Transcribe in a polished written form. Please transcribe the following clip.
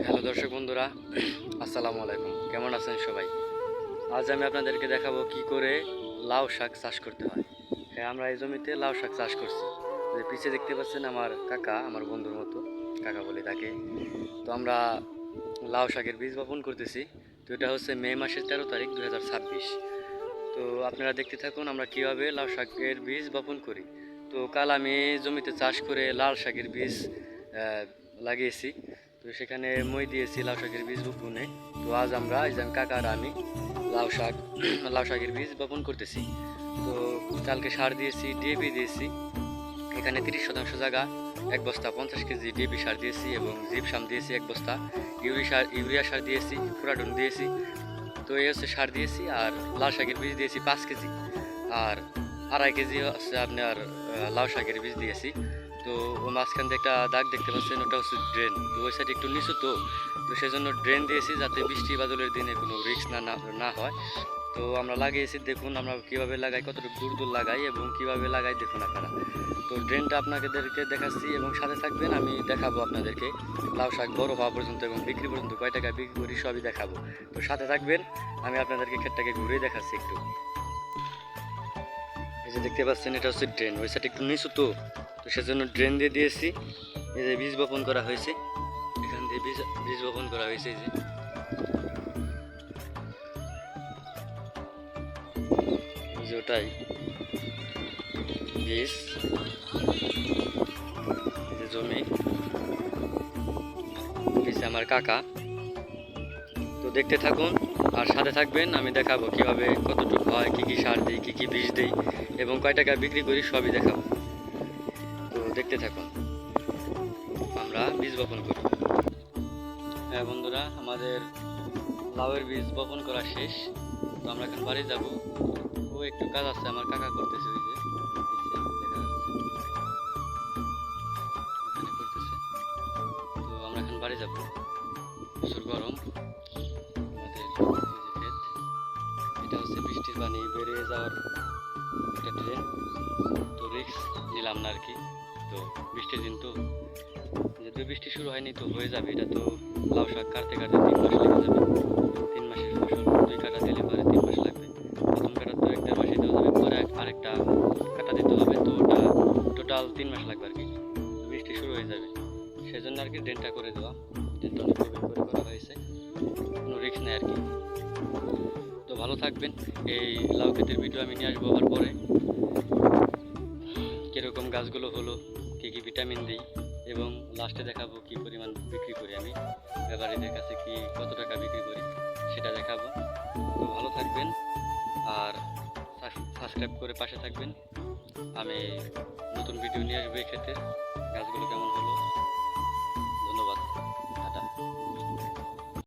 Hello দর্শক বন্ধুরা, আসসালামু আলাইকুম। কেমন আছেন সবাই? আজ আমি আপনাদেরকে দেখাবো কি করে লাউ শাক চাষ করতে হয়। হ্যাঁ, আমরা এই জমিতে লাউ শাক চাষ করছি। যে পিছে দেখতে পাচ্ছেন আমার কাকা, আমার বন্ধুর মতো কাকা বলে তাকে। তো আমরা লাউ শাকের বীজ বপন করতেছি। তো এটা হচ্ছে মে মাসের 13 তারিখ 2026। তো আপনারা দেখতে থাকুন আমরা কিভাবে লাউ শাকের বীজ বপন করি। তো কাল আমি জমিতে চাষ করে লাল শাকের বীজ লাগিয়েছি। তো সেখানে মই দিয়েছি লাউ শাকের বীজ বপনে। তো আজ আমরা এই যে কাকা আর আমি লাউ শাকের বীজ বপন করতেছি। তো কালকে সার দিয়েছি, ডিএপি দিয়েছি। এখানে 30% জায়গা 1 বস্তা 50 কেজি ডিএপি সার দিয়েছি এবং জিপসাম দিয়েছি 1 বস্তা, ইউরিয়া সার দিয়েছি, ফুরাডন দিয়েছি। তো এই হচ্ছে সার দিয়েছি। আর লাল শাকের বীজ দিয়েছি 5 কেজি, আর 2.5 কেজি হচ্ছে আপনার লাউ শাকের বীজ দিয়েছি। তো ও মাঝখান দিয়ে একটা দাগ দেখতে পাচ্ছেন, ওটা হচ্ছে ড্রেন। তো ওই সাইড একটু নিচু, তো সেজন্য ড্রেন দিয়েছি যাতে বৃষ্টি বাদলের দিনে কোনো রিস্ক না হয়। তো আমরা লাগিয়েছি, দেখুন আমরা কীভাবে লাগাই, কতটুকু দূর দূর লাগাই এবং কীভাবে লাগাই দেখুন আপনারা। তো ড্রেনটা আপনাদেরকে দেখাচ্ছি এবং সাথে থাকবেন, আমি দেখাবো আপনাদেরকে লাউ শাক বড় হওয়া পর্যন্ত এবং বিক্রি পর্যন্ত কয় টাকা বিক্রি করি সবই দেখাবো। তো সাথে থাকবেন, আমি আপনাদেরকে ক্ষেতটাকে ঘুরে দেখাচ্ছি একটু। এই যে দেখতে পাচ্ছেন এটা হচ্ছে ড্রেন, ওই সাইড একটু নিচু, তো সেজন্য ড্রেন দিয়ে দিয়েছি। এই যে বীজ বপন করা হয়েছে, এখান দিয়ে বীজ বপন করা হয়েছে। এই যে ওটাই বীজ, এই যে জমি, পিছে আমার কাকা। তো দেখতে থাকুন আর সাথে থাকবেন, আমি দেখাবো কিভাবে কতটুকু হয়, কি কি সার দিই, কি কি বীজ দিই এবং কয় টাকা বিক্রি করি সবই দেখাবো। তো দেখতে থাকুন, আমরা বীজ বপন করি। হ্যাঁ বন্ধুরা, আমাদের লাউয়ের বীজ বপন করা শেষ। তো আমরা এখন বাড়ি যাব। ও একটু কাজ আছে, আমার কাকা করতেছে, ওই যে দেখা যাচ্ছে ওখানে করতেছে। তো আমরা এখন বাড়ি যাব, প্রচুর গরম। আমাদের ক্ষেত, এটা হচ্ছে বৃষ্টির পানি বেরিয়ে যাওয়ার একটা ড্রেন। তো রিস্ক নিলাম না আর কি। তো বৃষ্টির দিন, তো যেহেতু বৃষ্টি শুরু হয়নি তো হয়ে যাবে। এটা তো লাউ শাক কাটতে কাটতে 3 মাস লেগে যাবে। 3 মাসের ফসল, 2 কাটা দিলে পরে 3 মাস লাগবে। প্রথম কাটা তো 1-1.5 মাসে দেওয়া যাবে, পরে আরেকটা কাটা দিতে হবে। তো ওটা টোটাল 3 মাস লাগবে আর কি। বৃষ্টি শুরু হয়ে যাবে, সেজন্য আর কি ড্রেনটা করে দেওয়া। ড্রেনটা অনেক করে করা হয়েছে, কোনো রিস্ক নেই আর কি। তো ভালো থাকবেন। এই লাউ ক্ষেতের ভিডিও আমি নিয়ে আসবো হওয়ার পরে, কীরকম গাছগুলো হলো, কী কী ভিটামিন দিই এবং লাস্টে দেখাবো কী পরিমাণ বিক্রি করি আমি ব্যাপারীদের কাছে, কি কত টাকা বিক্রি করি সেটা দেখাবো। তো ভালো থাকবেন আর সাবস্ক্রাইব করে পাশে থাকবেন। আমি নতুন ভিডিও নিয়ে আসবো এই ক্ষেত্রে গাছগুলো